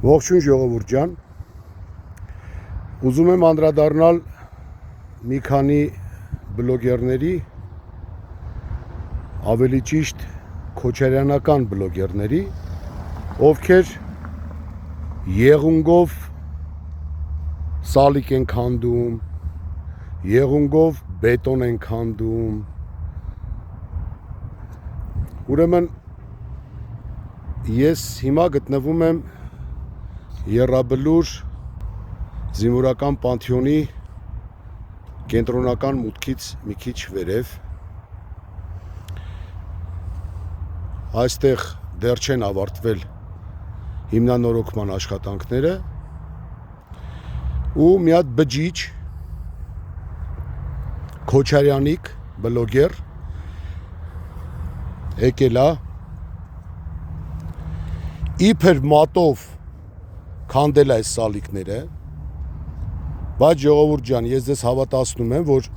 Ողջույն ժողովուրդ ջան, ուզում եմ անդրադառնալ մի քանի բլոգերների, ավելի ճիշտ քոչարյանական բլոգերների, ովքեր եղունգով սալիկ են քանդում, եղունգով բետոն են քանդում, ուրեմն ես հիմա գտնվում եմ Եռաբլուր զինվորական պանթեոնի կենտրոնական մուտքից մի քիչ վերև։ Այստեղ դեռ չեն ավարտվել հիմնանորոգման աշխատանքները ու մի հատ բջիջ Քոչարյանիկ բլոգեր եկել է իբր մատով քանդել այս սալիկները, բայց ժողովուրդ ջան, ես ձեզ հավատացնում եմ, որ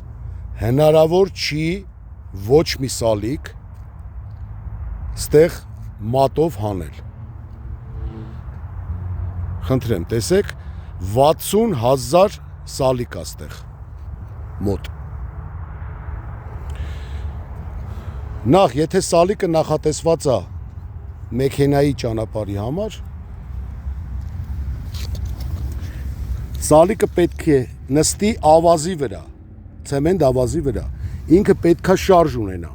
հնարավոր չի ոչ մի սալիկ ստեղ մատով հանել։ Խնդրեմ, տեսեք, 60,000 սալիկ է ստեղ մոտ։ Նախ, եթե սալիկը նախատեսված է մեքենայի ճանապարհի համար, սալիկը պետք է նստի ավազի վրա, ցեմենտ ավազի վրա, ինքը պետք է շարժ ունենա։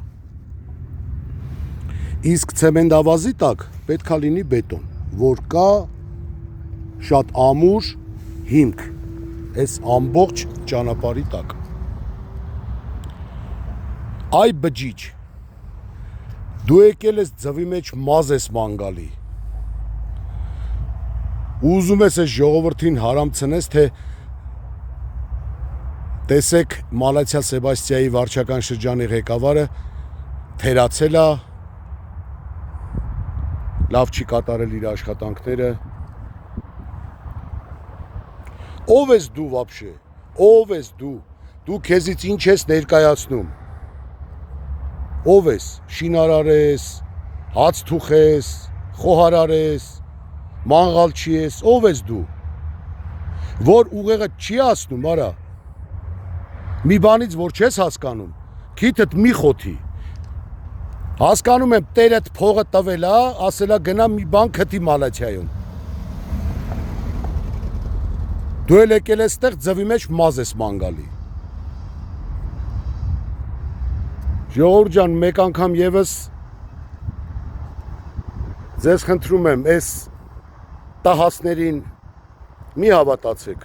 Իսկ ցեմենտ ավազի տակ պետք է լինի բետոն, որ կա շատ ամուր հիմք, այս ամբողջ ճանապարհի տակ։ Այ բջիջ, դու եկել ես ձվի մեջ մազ ես մանգալի, ուզում ես այս ժողովրդին հարամցնես, թե տեսեք Մալացյալ Սեբաստիայի վարչական շրջանի ղեկավարը թերացել է, լավ չի կատարել իր աշխատանքները։ Ով ես դու վաբշե, ով ես դու, դու քեզից ինչ ես ներկայացնում, ով ես, շինարար ես, հաց թուխ ես, խոհարար ես, մանղալչի ես, ով ես դու, որ ուղեղը չի ասնում, արա, մի բանից, որ չես հասկանում, քիթդ մի խոթի, հասկանում եմ տերդ փողը տվել է, ասել է գնա մի բան քթի Մալաթիայում, դու էլ եկել ես տեղ ձվի մեջ մազ ես մանգալի։ Ժողովուրդ ջան, մեկ անգամ եւս ձեզ խնդրում եմ, այս տահասներին մի հավատացեք,